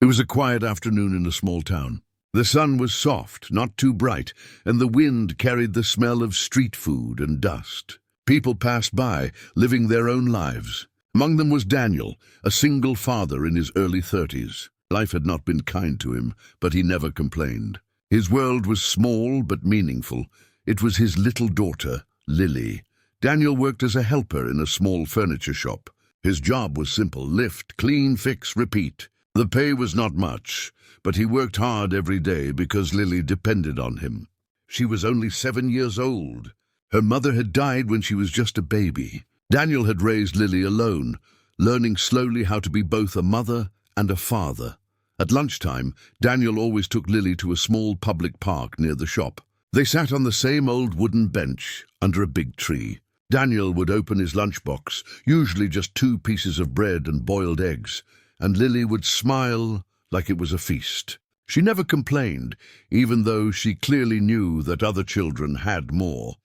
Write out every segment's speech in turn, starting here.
It was a quiet afternoon in a small town. The sun was soft, not too bright, and the wind carried the smell of street food and dust. People passed by, living their own lives. Among them was Daniel, a single father in his early 30s. Life had not been kind to him, but he never complained. His world was small but meaningful. It was his little daughter, Lily. Daniel worked as a helper in a small furniture shop. His job was simple: lift, clean, fix, repeat. The pay was not much, but he worked hard every day because Lily depended on him. She was only 7 years old. Her mother had died when she was just a baby. Daniel had raised Lily alone, learning slowly how to be both a mother and a father. At lunchtime, Daniel always took Lily to a small public park near the shop. They sat on the same old wooden bench under a big tree. Daniel would open his lunchbox, usually just 2 pieces of bread and boiled eggs, and Lily would smile like it was a feast. She never complained, even though she clearly knew that other children had more.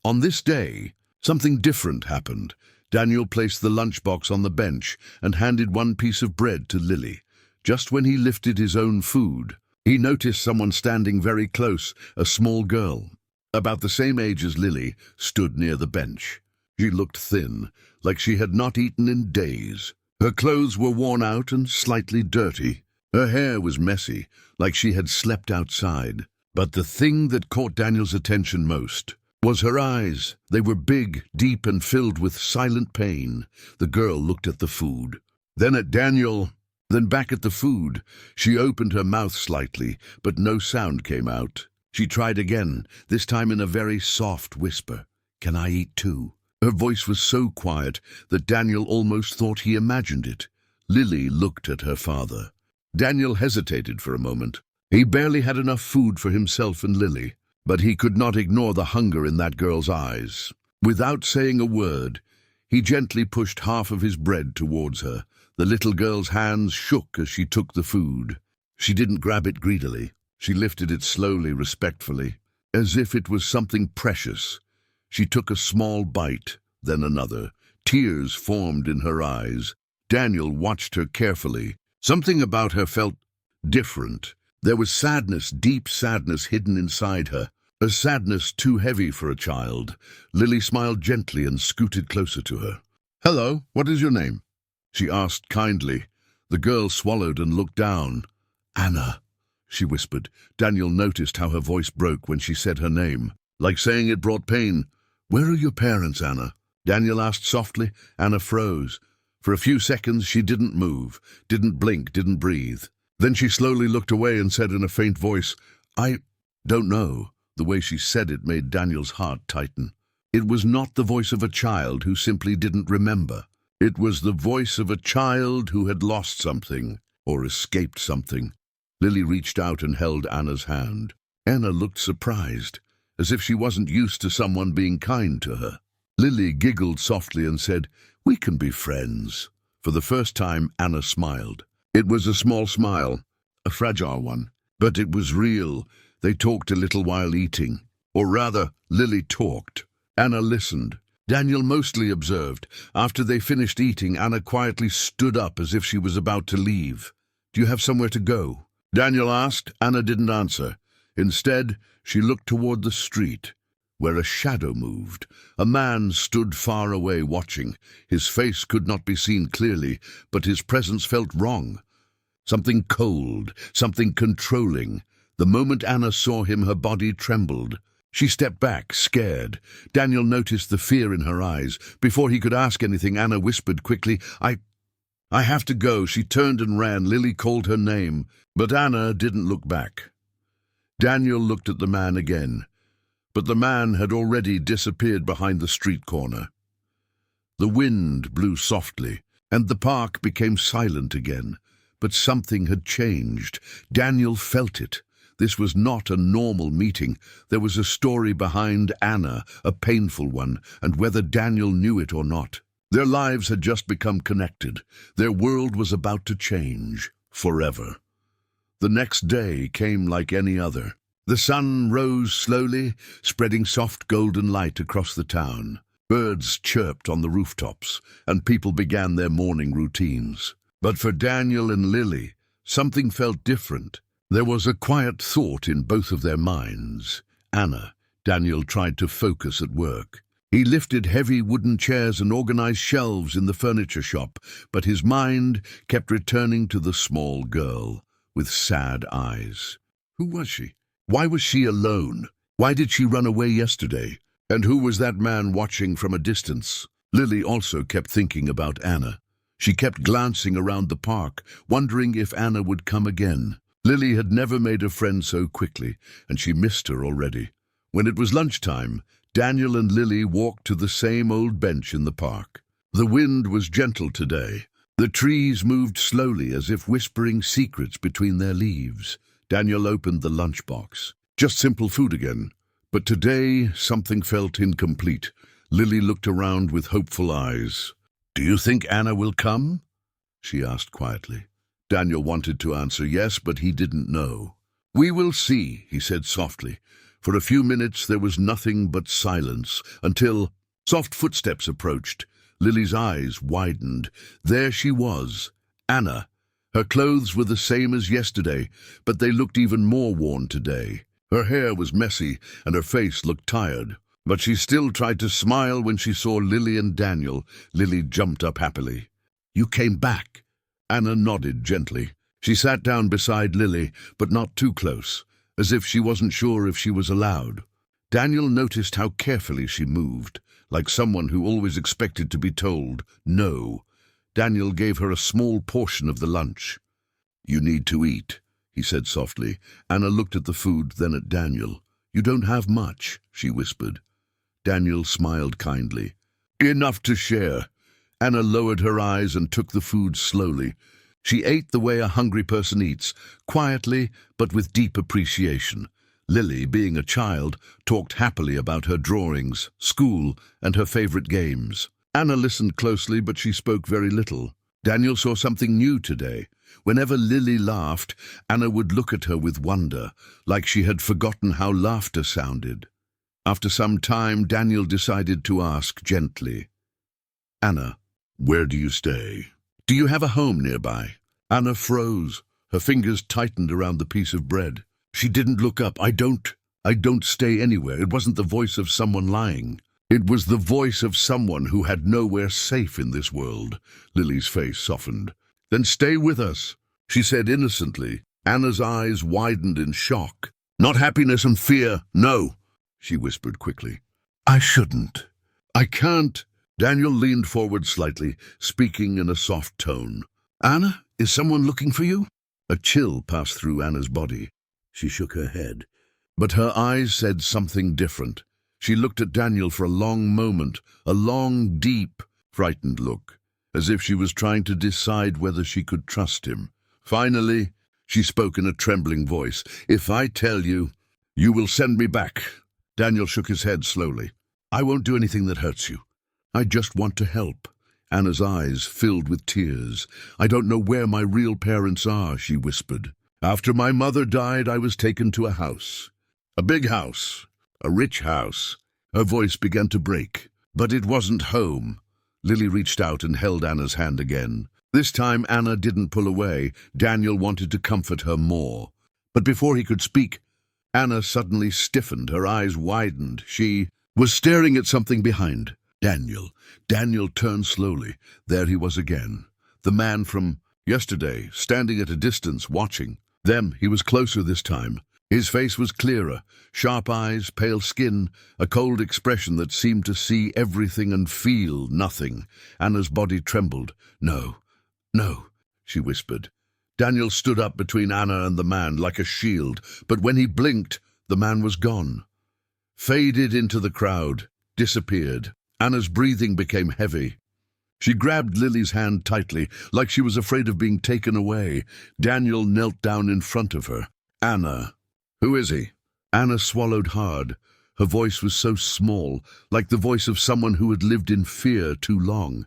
On this day, something different happened. Daniel placed the lunchbox on the bench and handed 1 piece of bread to Lily. Just when he lifted his own food, he noticed someone standing very close, a small girl, about the same age as Lily, stood near the bench. She looked thin, like she had not eaten in days. Her clothes were worn out and slightly dirty. Her hair was messy, like she had slept outside. But the thing that caught Daniel's attention most was her eyes. They were big, deep, and filled with silent pain. The girl looked at the food, then at Daniel, then back at the food. She opened her mouth slightly, but no sound came out. She tried again, this time in a very soft whisper. "Can I eat too?" Her voice was so quiet that Daniel almost thought he imagined it. Lily looked at her father. Daniel hesitated for a moment. He barely had enough food for himself and Lily, but he could not ignore the hunger in that girl's eyes. Without saying a word, he gently pushed half of his bread towards her. The little girl's hands shook as she took the food. She didn't grab it greedily. She lifted it slowly, respectfully, as if it was something precious. She took a small bite, then another. Tears formed in her eyes. Daniel watched her carefully. Something about her felt different. There was sadness, deep sadness hidden inside her, a sadness too heavy for a child. Lily smiled gently and scooted closer to her. "Hello, what is your name?" she asked kindly. The girl swallowed and looked down. "Anna," she whispered. Daniel noticed how her voice broke when she said her name, like saying it brought pain. "Where are your parents, Anna?" Daniel asked softly. Anna froze. For a few seconds she didn't move, didn't blink, didn't breathe. Then she slowly looked away and said in a faint voice, "I don't know." The way she said it made Daniel's heart tighten. It was not the voice of a child who simply didn't remember. It was the voice of a child who had lost something or escaped something. Lily reached out and held Anna's hand. Anna looked surprised, as if she wasn't used to someone being kind to her. Lily giggled softly and said, "We can be friends." For the first time, Anna smiled. It was a small smile, a fragile one, but it was real. They talked a little while eating. Or rather, Lily talked. Anna listened. Daniel mostly observed. After they finished eating, Anna quietly stood up as if she was about to leave. "Do you have somewhere to go?" Daniel asked. Anna didn't answer. Instead, she looked toward the street, where a shadow moved. A man stood far away watching. His face could not be seen clearly, but his presence felt wrong. Something cold, something controlling. The moment Anna saw him, her body trembled. She stepped back, scared. Daniel noticed the fear in her eyes. Before he could ask anything, Anna whispered quickly, I have to go." She turned and ran. Lily called her name, but Anna didn't look back. Daniel looked at the man again, but the man had already disappeared behind the street corner. The wind blew softly, and the park became silent again. But something had changed. Daniel felt it. This was not a normal meeting. There was a story behind Anna, a painful one, and whether Daniel knew it or not. Their lives had just become connected. Their world was about to change, forever. The next day came like any other. The sun rose slowly, spreading soft golden light across the town. Birds chirped on the rooftops, and people began their morning routines. But for Daniel and Lily, something felt different. There was a quiet thought in both of their minds. Daniel tried to focus at work. He lifted heavy wooden chairs and organized shelves in the furniture shop, but his mind kept returning to the small girl with sad eyes. Who was she? Why was she alone? Why did she run away yesterday? And who was that man watching from a distance? Lily also kept thinking about Anna. She kept glancing around the park, wondering if Anna would come again. Lily had never made a friend so quickly, and she missed her already. When it was lunchtime, Daniel and Lily walked to the same old bench in the park. The wind was gentle today. The trees moved slowly as if whispering secrets between their leaves. Daniel opened the lunchbox. Just simple food again. But today, something felt incomplete. Lily looked around with hopeful eyes. "Do you think Anna will come?" she asked quietly. Daniel wanted to answer yes, but he didn't know. "We will see," he said softly. For a few minutes there was nothing but silence, until soft footsteps approached. Lily's eyes widened. There she was, Anna. Her clothes were the same as yesterday, but they looked even more worn today. Her hair was messy, and her face looked tired. But she still tried to smile when she saw Lily and Daniel. Lily jumped up happily. "You came back." Anna nodded gently. She sat down beside Lily, but not too close, as if she wasn't sure if she was allowed. Daniel noticed how carefully she moved, like someone who always expected to be told no. Daniel gave her a small portion of the lunch. "You need to eat," he said softly. Anna looked at the food, then at Daniel. "You don't have much," she whispered. Daniel smiled kindly. "Enough to share." Anna lowered her eyes and took the food slowly. She ate the way a hungry person eats, quietly but with deep appreciation. Lily, being a child, talked happily about her drawings, school, and her favorite games. Anna listened closely, but she spoke very little. Daniel saw something new today. Whenever Lily laughed, Anna would look at her with wonder, like she had forgotten how laughter sounded. After some time, Daniel decided to ask gently, "Anna, where do you stay? Do you have a home nearby?" Anna froze. Her fingers tightened around the piece of bread. She didn't look up. I don't stay anywhere." It wasn't the voice of someone lying. It was the voice of someone who had nowhere safe in this world. Lily's face softened. "Then stay with us," she said innocently. Anna's eyes widened in shock. "Not happiness and fear, no," she whispered quickly. "I shouldn't. I can't." Daniel leaned forward slightly, speaking in a soft tone. "Anna, is someone looking for you?" A chill passed through Anna's body. She shook her head, but her eyes said something different. She looked at Daniel for a long moment, a long, deep, frightened look, as if she was trying to decide whether she could trust him. Finally, she spoke in a trembling voice. "If I tell you, you will send me back." Daniel shook his head slowly. "I won't do anything that hurts you. I just want to help." Anna's eyes filled with tears. "I don't know where my real parents are," she whispered. "After my mother died, I was taken to a house. A big house. A rich house." Her voice began to break. "But it wasn't home." Lily reached out and held Anna's hand again. This time Anna didn't pull away. Daniel wanted to comfort her more. But before he could speak, Anna suddenly stiffened. Her eyes widened. She was staring at something behind Daniel. Daniel turned slowly. There he was again. The man from yesterday, standing at a distance, watching them. He was closer this time. His face was clearer. Sharp eyes, pale skin, a cold expression that seemed to see everything and feel nothing. Anna's body trembled. "No, no," she whispered. Daniel stood up between Anna and the man like a shield, but when he blinked, the man was gone. Faded into the crowd, disappeared. Anna's breathing became heavy. She grabbed Lily's hand tightly, like she was afraid of being taken away. Daniel knelt down in front of her. "Anna, who is he?" Anna swallowed hard. Her voice was so small, like the voice of someone who had lived in fear too long.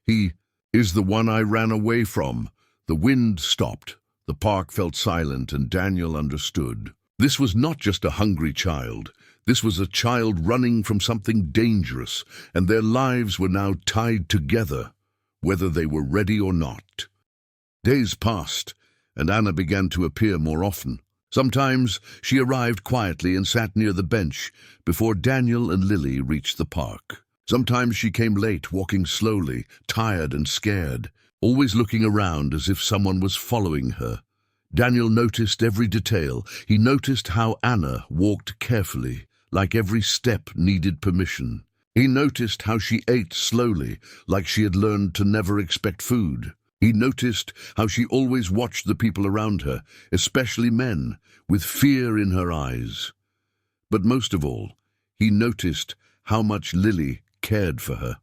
"He is the one I ran away from." The wind stopped. The park felt silent, and Daniel understood. This was not just a hungry child. This was a child running from something dangerous, and their lives were now tied together, whether they were ready or not. Days passed, and Anna began to appear more often. Sometimes she arrived quietly and sat near the bench before Daniel and Lily reached the park. Sometimes she came late, walking slowly, tired and scared, always looking around as if someone was following her. Daniel noticed every detail. He noticed how Anna walked carefully, like every step needed permission. He noticed how she ate slowly, like she had learned to never expect food. He noticed how she always watched the people around her, especially men, with fear in her eyes. But most of all, he noticed how much Lily cared for her.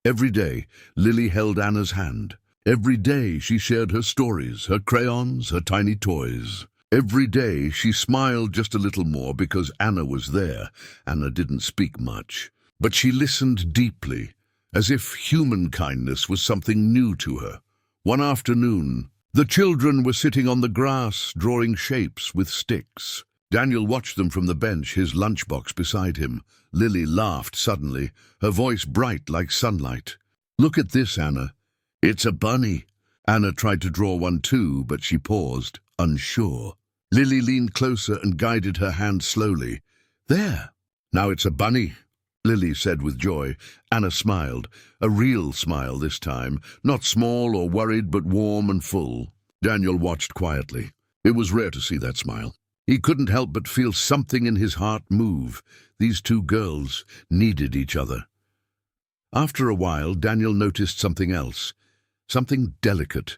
Every day, Lily held Anna's hand. Every day she shared her stories, her crayons, her tiny toys. Every day she smiled just a little more because Anna was there. Anna didn't speak much, but she listened deeply, as if human kindness was something new to her. One afternoon, the children were sitting on the grass, drawing shapes with sticks. Daniel watched them from the bench, his lunchbox beside him. Lily laughed suddenly, her voice bright like sunlight. "Look at this, Anna. It's a bunny." Anna tried to draw one too, but she paused, unsure. Lily leaned closer and guided her hand slowly. "There. Now it's a bunny," Lily said with joy. Anna smiled, a real smile this time, not small or worried but warm and full. Daniel watched quietly. It was rare to see that smile. He couldn't help but feel something in his heart move. These two girls needed each other. After a while, Daniel noticed something else, something delicate.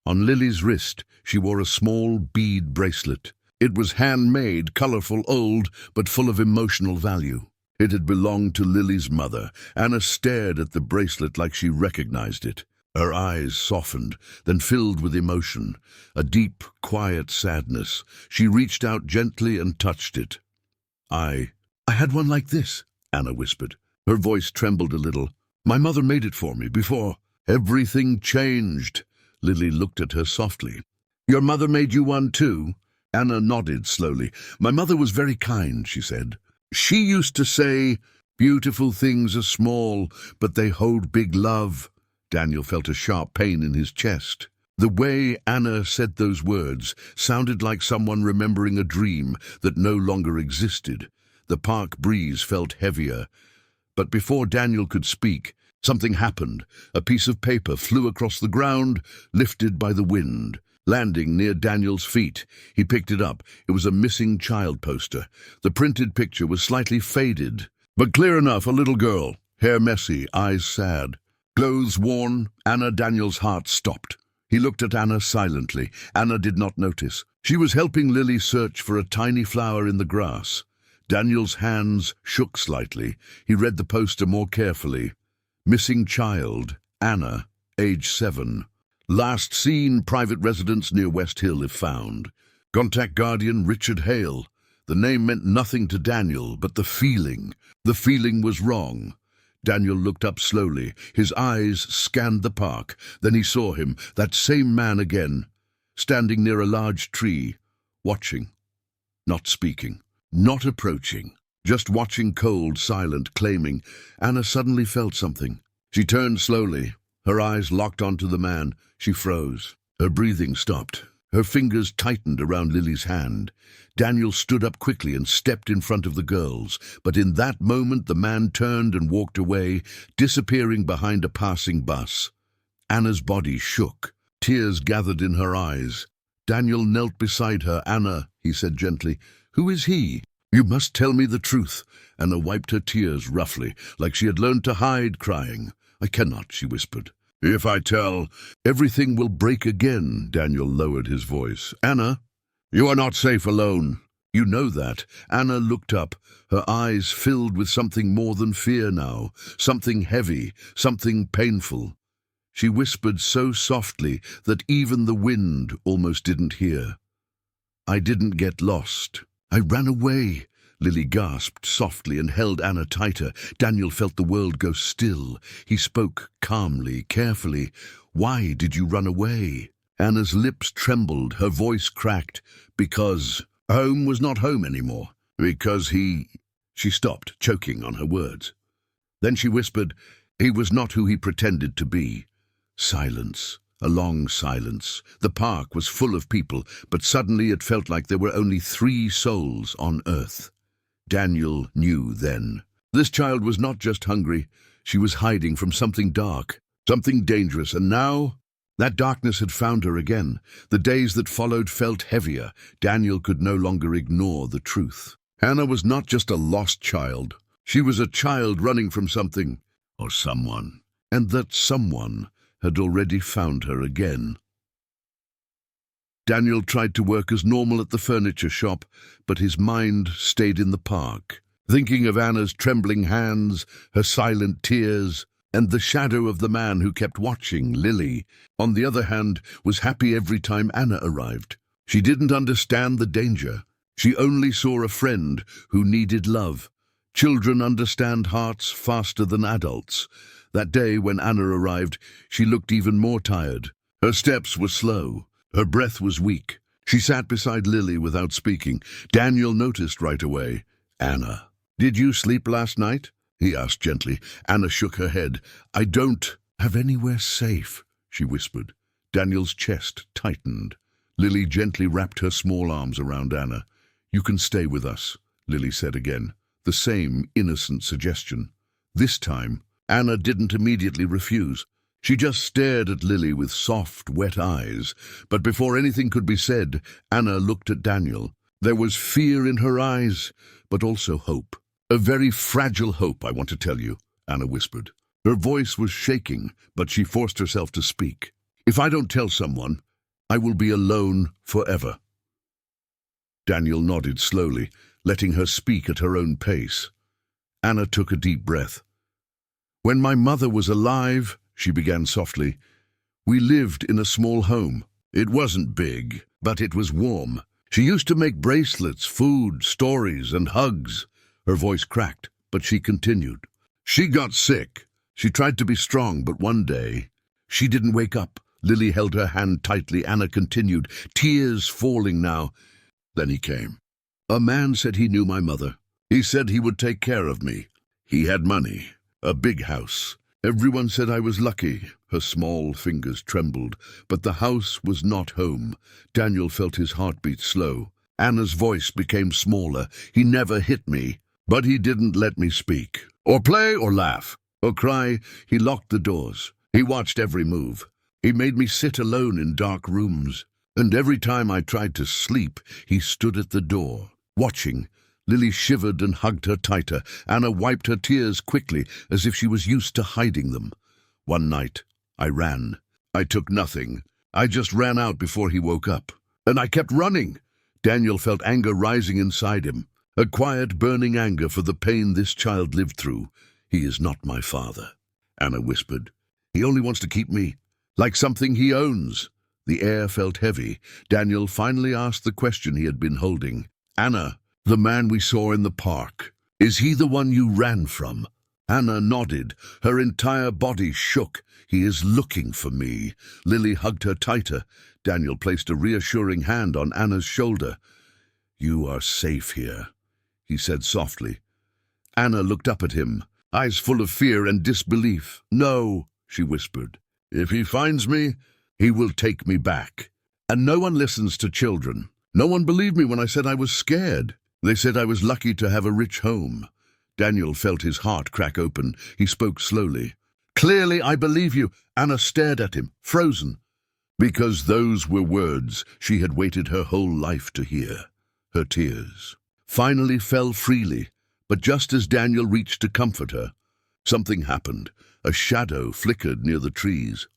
On Lily's wrist, she wore a small bead bracelet. It was handmade, colorful, old, but full of emotional value. It had belonged to Lily's mother. Anna stared at the bracelet like she recognized it. Her eyes softened, then filled with emotion, a deep, quiet sadness. She reached out gently and touched it. I had one like this," Anna whispered. Her voice trembled a little. "My mother made it for me before." "Everything changed." Lily looked at her softly. "Your mother made you one too?" Anna nodded slowly. "My mother was very kind," she said. "She used to say, 'Beautiful things are small, but they hold big love.'" Daniel felt a sharp pain in his chest. The way Anna said those words sounded like someone remembering a dream that no longer existed. The park breeze felt heavier. But before Daniel could speak, something happened. A piece of paper flew across the ground, lifted by the wind. Landing near Daniel's feet, he picked it up. It was a missing child poster. The printed picture was slightly faded, but clear enough. A little girl, hair messy, eyes sad. Clothes worn. Daniel's heart stopped. He looked at Anna silently. Anna did not notice. She was helping Lily search for a tiny flower in the grass. Daniel's hands shook slightly. He read the poster more carefully. Missing child, Anna, age 7. Last seen, private residence near West Hill if found. Contact guardian Richard Hale. The name meant nothing to Daniel, but the feeling was wrong. Daniel looked up slowly. His eyes scanned the park. Then he saw him, that same man again, standing near a large tree, watching, not speaking, not approaching, just watching, cold, silent, claiming. Anna suddenly felt something. She turned slowly. Her eyes locked onto the man. She froze. Her breathing stopped. Her fingers tightened around Lily's hand. Daniel stood up quickly and stepped in front of the girls. But in that moment the man turned and walked away, disappearing behind a passing bus. Anna's body shook. Tears gathered in her eyes. Daniel knelt beside her. "Anna," he said gently, "who is he? You must tell me the truth." Anna wiped her tears roughly, like she had learned to hide crying. "I cannot," she whispered. "If I tell, everything will break again." Daniel lowered his voice. "Anna, you are not safe alone. You know that." Anna looked up, her eyes filled with something more than fear now, something heavy, something painful. She whispered so softly that even the wind almost didn't hear. "I didn't get lost. I ran away." Lily gasped softly and held Anna tighter. Daniel felt the world go still. He spoke calmly, carefully. "Why did you run away?" Anna's lips trembled, her voice cracked. "Because home was not home anymore. Because he—" She stopped, choking on her words. Then she whispered, "He was not who he pretended to be." Silence. A long silence. The park was full of people, but suddenly it felt like there were only 3 souls on earth. Daniel knew then. This child was not just hungry. She was hiding from something dark, something dangerous, and now that darkness had found her again. The days that followed felt heavier. Daniel could no longer ignore the truth. Anna was not just a lost child. She was a child running from something or someone, and that someone had already found her again. Daniel tried to work as normal at the furniture shop, but his mind stayed in the park, thinking of Anna's trembling hands, her silent tears, and the shadow of the man who kept watching, Lily. On the other hand, was happy every time Anna arrived. She didn't understand the danger. She only saw a friend who needed love. Children understand hearts faster than adults. That day when Anna arrived, she looked even more tired. Her steps were slow. Her breath was weak. She sat beside Lily without speaking. Daniel noticed right away. "Anna, did you sleep last night?" he asked gently. Anna shook her head. "I don't have anywhere safe," she whispered. Daniel's chest tightened. Lily gently wrapped her small arms around Anna. "You can stay with us," Lily said again. The same innocent suggestion. This time, Anna didn't immediately refuse. She just stared at Lily with soft, wet eyes. But before anything could be said, Anna looked at Daniel. There was fear in her eyes, but also hope. "A very fragile hope, I want to tell you," Anna whispered. Her voice was shaking, but she forced herself to speak. "If I don't tell someone, I will be alone forever." Daniel nodded slowly, letting her speak at her own pace. Anna took a deep breath. "When my mother was alive," she began softly, "we lived in a small home. It wasn't big, but it was warm. She used to make bracelets, food, stories, and hugs." Her voice cracked, but she continued. "She got sick. She tried to be strong, but one day she didn't wake up." Lily held her hand tightly. Anna continued, tears falling now. "Then he came. A man said he knew my mother. He said he would take care of me. He had money, a big house. Everyone said I was lucky." Her small fingers trembled, but the house was not home. Daniel felt his heartbeat slow. Anna's voice became smaller. "He never hit me, but he didn't let me speak, or play, or laugh, or cry. He locked the doors. He watched every move. He made me sit alone in dark rooms. And every time I tried to sleep, he stood at the door, watching." Lily shivered and hugged her tighter. Anna wiped her tears quickly, as if she was used to hiding them. "One night, I ran. I took nothing. I just ran out before he woke up. And I kept running." Daniel felt anger rising inside him. A quiet, burning anger for the pain this child lived through. "He is not my father," Anna whispered. "He only wants to keep me, like something he owns." The air felt heavy. Daniel finally asked the question he had been holding. "Anna, the man we saw in the park, is he the one you ran from?" Anna nodded. Her entire body shook. "He is looking for me." Lily hugged her tighter. Daniel placed a reassuring hand on Anna's shoulder. "You are safe here," he said softly. Anna looked up at him, eyes full of fear and disbelief. "No," she whispered. "If he finds me, he will take me back." And no one listens to children. No one believed me when I said I was scared. They said I was lucky to have a rich home. Daniel felt his heart crack open. He spoke slowly. "Clearly, I believe you." Anna stared at him, frozen. Because those were words she had waited her whole life to hear. Her tears finally fell freely, but just as Daniel reached to comfort her, something happened. A shadow flickered near the trees.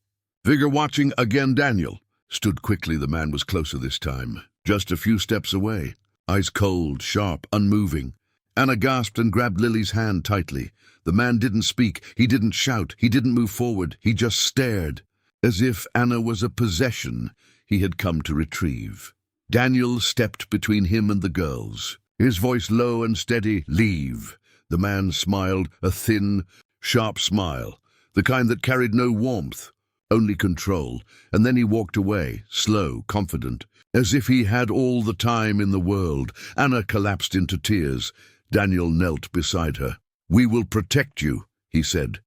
"Vigor watching again, Daniel." Stood quickly. The man was closer this time, just a few steps away. Eyes cold, sharp, unmoving. Anna gasped and grabbed Lily's hand tightly. The man didn't speak. He didn't shout. He didn't move forward. He just stared, as if Anna was a possession he had come to retrieve. Daniel stepped between him and the girls, his voice low and steady. "Leave." The man smiled, a thin, sharp smile, the kind that carried no warmth, only control. And then he walked away, slow, confident, as if he had all the time in the world. Anna collapsed into tears. Daniel knelt beside her. "We will protect you," he said.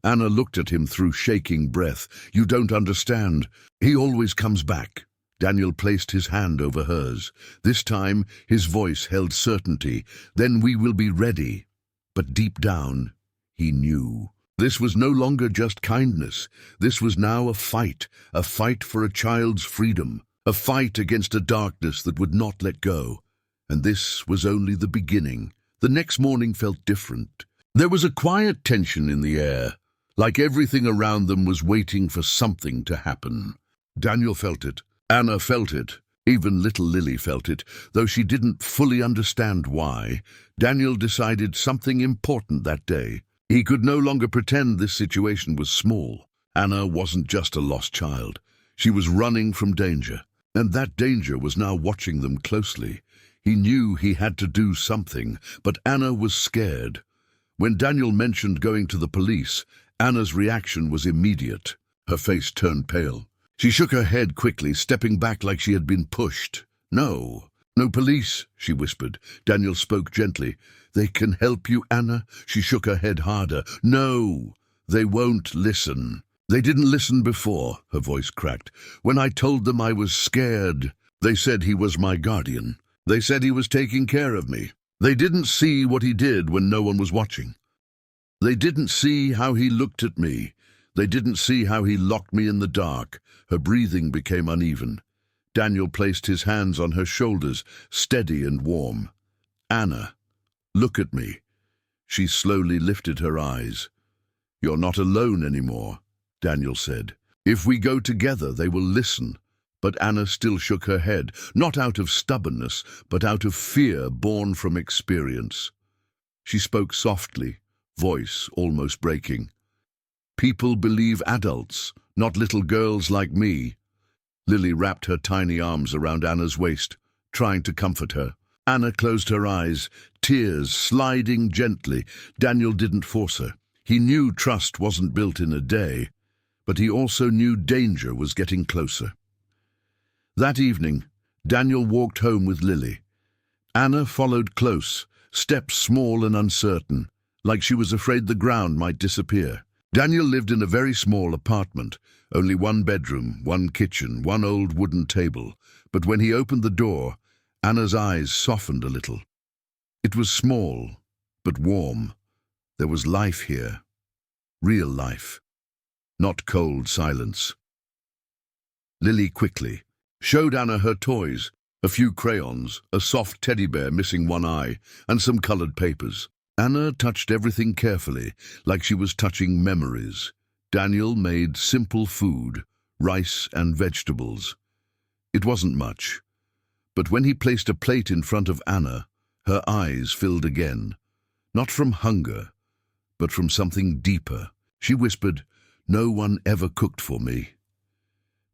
Anna looked at him through shaking breath. "You don't understand. He always comes back." Daniel placed his hand over hers. This time, his voice held certainty. "Then we will be ready." But deep down, he knew. This was no longer just kindness. This was now a fight for a child's freedom, a fight against a darkness that would not let go. And this was only the beginning. The next morning felt different. There was a quiet tension in the air, like everything around them was waiting for something to happen. Daniel felt it. Anna felt it. Even little Lily felt it, though she didn't fully understand why. Daniel decided something important that day. He could no longer pretend this situation was small. Anna wasn't just a lost child. She was running from danger, and that danger was now watching them closely. He knew he had to do something, but Anna was scared. When Daniel mentioned going to the police, Anna's reaction was immediate. Her face turned pale. She shook her head quickly, stepping back like she had been pushed. "No police," she whispered. Daniel spoke gently. "They can help you, Anna." She shook her head harder. "No, they won't listen." "They didn't listen before," her voice cracked. "When I told them I was scared, they said he was my guardian. They said he was taking care of me. They didn't see what he did when no one was watching. They didn't see how he looked at me. They didn't see how he locked me in the dark." Her breathing became uneven. Daniel placed his hands on her shoulders, steady and warm. "Anna, look at me." She slowly lifted her eyes. "You're not alone anymore," Daniel said. "If we go together, they will listen." But Anna still shook her head, not out of stubbornness, but out of fear born from experience. She spoke softly, voice almost breaking. "People believe adults, not little girls like me." Lily wrapped her tiny arms around Anna's waist, trying to comfort her. Anna closed her eyes, tears sliding gently. Daniel didn't force her. He knew trust wasn't built in a day, but he also knew danger was getting closer. That evening, Daniel walked home with Lily. Anna followed close, steps small and uncertain, like she was afraid the ground might disappear. Daniel lived in a very small apartment, only one bedroom, one kitchen, one old wooden table. But when he opened the door, Anna's eyes softened a little. It was small, but warm. There was life here. Real life. Not cold silence. Lily quickly showed Anna her toys, a few crayons, a soft teddy bear missing one eye, and some colored papers. Anna touched everything carefully, like she was touching memories. Daniel made simple food, rice and vegetables. It wasn't much, but when he placed a plate in front of Anna, her eyes filled again. Not from hunger, but from something deeper. She whispered, "No one ever cooked for me."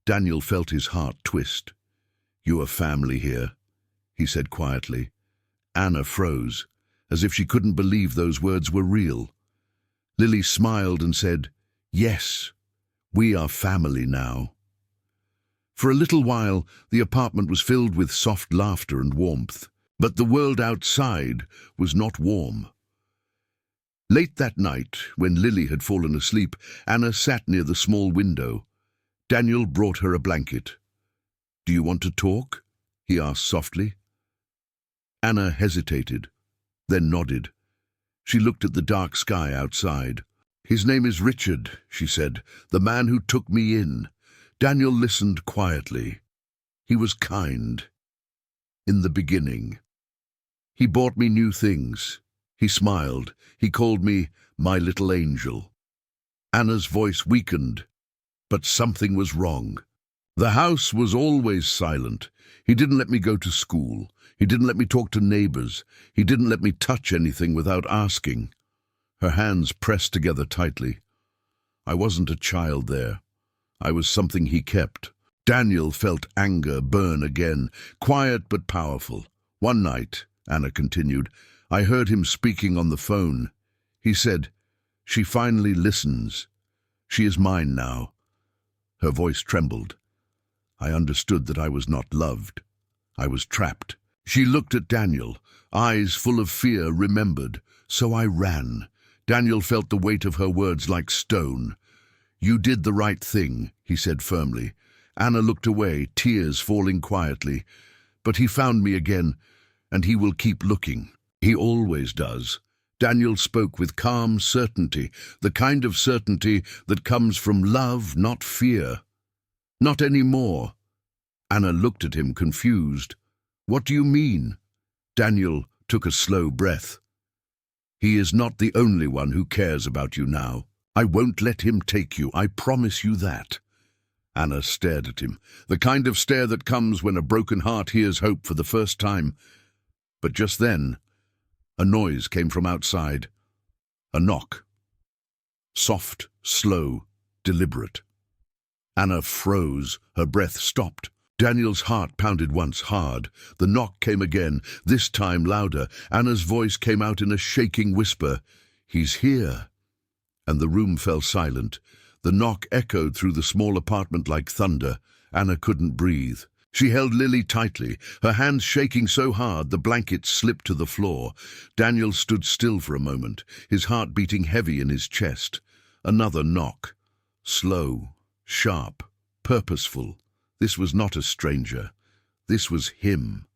Daniel felt his heart twist. "You are family here," he said quietly. Anna froze, as if she couldn't believe those words were real. Lily smiled and said, "Yes, we are family now." For a little while, the apartment was filled with soft laughter and warmth, but the world outside was not warm. Late that night, when Lily had fallen asleep, Anna sat near the small window. Daniel brought her a blanket. "Do you want to talk?" he asked softly. Anna hesitated, then nodded. She looked at the dark sky outside. "His name is Richard," she said, "the man who took me in." Daniel listened quietly. He was kind. In the beginning. He bought me new things. He smiled. He called me my little angel. Anna's voice weakened, but something was wrong. The house was always silent. He didn't let me go to school. He didn't let me talk to neighbors. He didn't let me touch anything without asking. Her hands pressed together tightly. I wasn't a child there. I was something he kept. Daniel felt anger burn again, quiet but powerful. One night, Anna continued, I heard him speaking on the phone. He said, "She finally listens. She is mine now." Her voice trembled. I understood that I was not loved. I was trapped. She looked at Daniel, eyes full of fear remembered. So I ran. Daniel felt the weight of her words like stone. "You did the right thing," he said firmly. Anna looked away, tears falling quietly. "But he found me again, and he will keep looking. He always does." Daniel spoke with calm certainty, the kind of certainty that comes from love, not fear. "Not anymore." Anna looked at him, confused. "What do you mean?" Daniel took a slow breath. "He is not the only one who cares about you now. I won't let him take you, I promise you that." Anna stared at him, the kind of stare that comes when a broken heart hears hope for the first time. But just then, a noise came from outside. A knock. Soft, slow, deliberate. Anna froze, her breath stopped. Daniel's heart pounded once hard. The knock came again, this time louder. Anna's voice came out in a shaking whisper. "He's here." And the room fell silent. The knock echoed through the small apartment like thunder. Anna couldn't breathe. She held Lily tightly, her hands shaking so hard the blanket slipped to the floor. Daniel stood still for a moment, his heart beating heavy in his chest. Another knock. Slow, sharp, purposeful. This was not a stranger. This was him.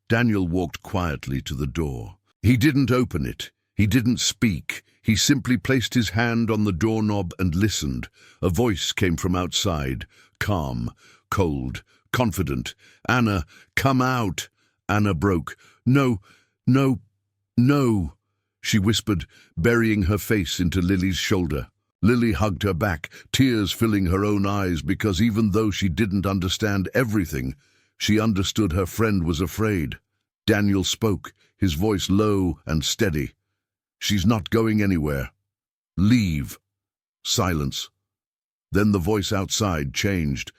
Daniel walked quietly to the door. He didn't open it. He didn't speak. He simply placed his hand on the doorknob and listened. A voice came from outside, calm, cold, confident. "Anna, come out." Anna broke. "No, no, no," she whispered, burying her face into Lily's shoulder. Lily hugged her back, tears filling her own eyes, because even though she didn't understand everything, she understood her friend was afraid. Daniel spoke, his voice low and steady. "She's not going anywhere. Leave." Silence. Then the voice outside changed.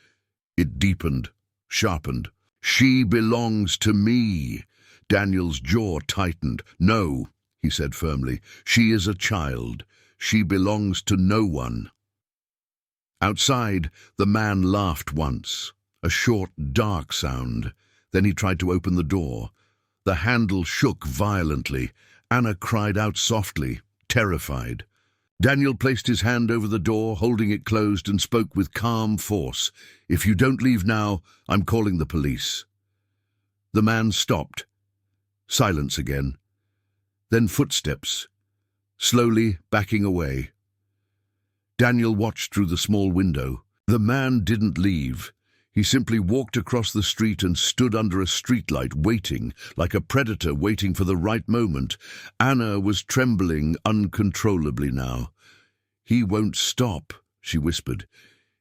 It deepened, sharpened. "She belongs to me." Daniel's jaw tightened. "No," he said firmly. "She is a child. She belongs to no one." Outside, the man laughed once, a short, dark sound. Then he tried to open the door. The handle shook violently. Anna cried out softly, terrified. Daniel placed his hand over the door, holding it closed, and spoke with calm force. "If you don't leave now, I'm calling the police." The man stopped. Silence again. Then footsteps, slowly backing away. Daniel watched through the small window. The man didn't leave. He simply walked across the street and stood under a streetlight, waiting, like a predator waiting for the right moment. Anna was trembling uncontrollably now. "He won't stop," she whispered.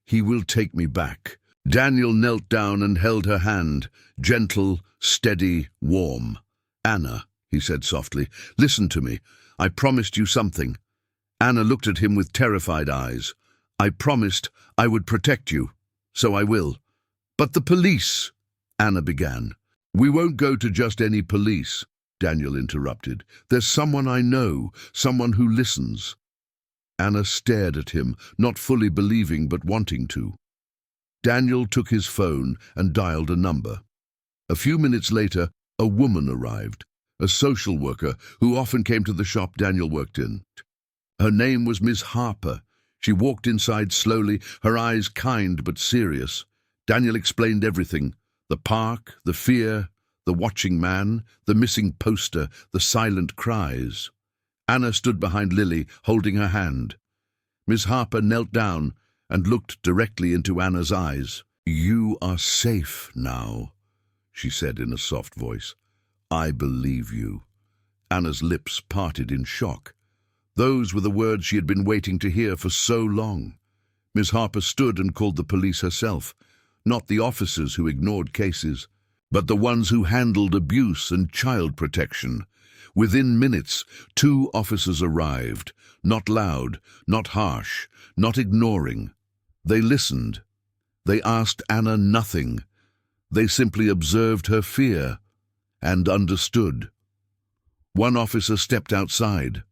"He will take me back." Daniel knelt down and held her hand, gentle, steady, warm. "Anna," he said softly, "listen to me. I promised you something." Anna looked at him with terrified eyes. "I promised I would protect you, so I will." "But the police," Anna began. "We won't go to just any police," Daniel interrupted. "There's someone I know, someone who listens." Anna stared at him, not fully believing but wanting to. Daniel took his phone and dialed a number. A few minutes later, a woman arrived, a social worker who often came to the shop Daniel worked in. Her name was Miss Harper. She walked inside slowly, her eyes kind but serious. Daniel explained everything: the park, the fear, the watching man, the missing poster, the silent cries. Anna stood behind Lily, holding her hand. Miss Harper knelt down and looked directly into Anna's eyes. "You are safe now," she said in a soft voice. "I believe you." Anna's lips parted in shock. Those were the words she had been waiting to hear for so long. Miss Harper stood and called the police herself. Not the officers who ignored cases, but the ones who handled abuse and child protection. Within minutes, 2 officers arrived, not loud, not harsh, not ignoring. They listened. They asked Anna nothing. They simply observed her fear and understood. One officer stepped outside.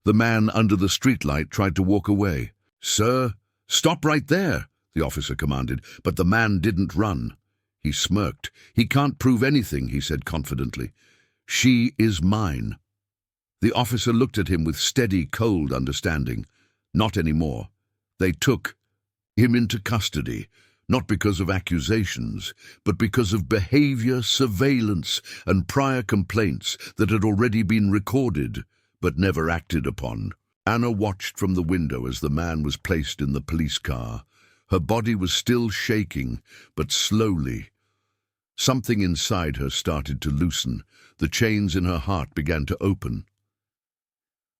The man under the streetlight tried to walk away. "Sir, stop right there," the officer commanded, but the man didn't run. He smirked. "He can't prove anything," he said confidently. "She is mine." The officer looked at him with steady, cold understanding. Not anymore. They took him into custody, not because of accusations, but because of behavior, surveillance, and prior complaints that had already been recorded, but never acted upon. Anna watched from the window as the man was placed in the police car. Her body was still shaking, but slowly. Something inside her started to loosen. The chains in her heart began to open.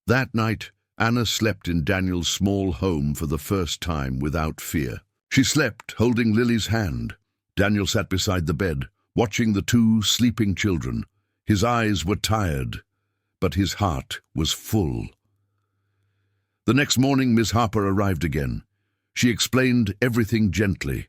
That night, Anna slept in Daniel's small home for the first time without fear. She slept, holding Lily's hand. Daniel sat beside the bed, watching the two sleeping children. His eyes were tired, but his heart was full. The next morning, Miss Harper arrived again. She explained everything gently.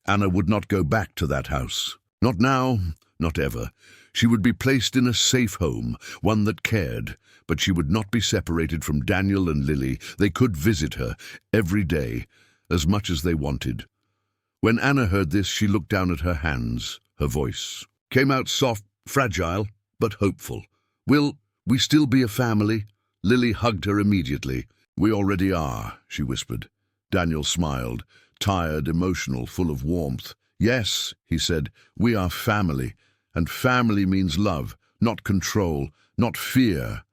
Anna would not go back to that house. Not now, not ever. She would be placed in a safe home, one that cared, but she would not be separated from Daniel and Lily. They could visit her every day, as much as they wanted. When Anna heard this, she looked down at her hands. Her voice came out soft, fragile, but hopeful. "Will we still be a family?" Lily hugged her immediately. "We already are," she whispered. Daniel smiled, tired, emotional, full of warmth. "Yes," he said, "we are family, and family means love, not control, not fear."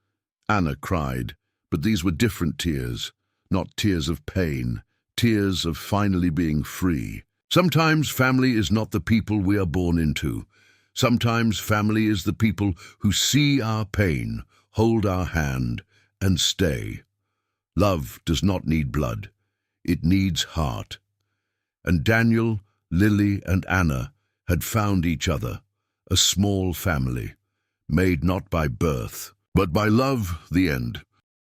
Anna cried, but these were different tears, not tears of pain, tears of finally being free. Sometimes family is not the people we are born into. Sometimes family is the people who see our pain, hold our hand, and stay. Love does not need blood. It needs heart. And Daniel, Lily, and Anna had found each other, a small family, made not by birth, but by love. The end.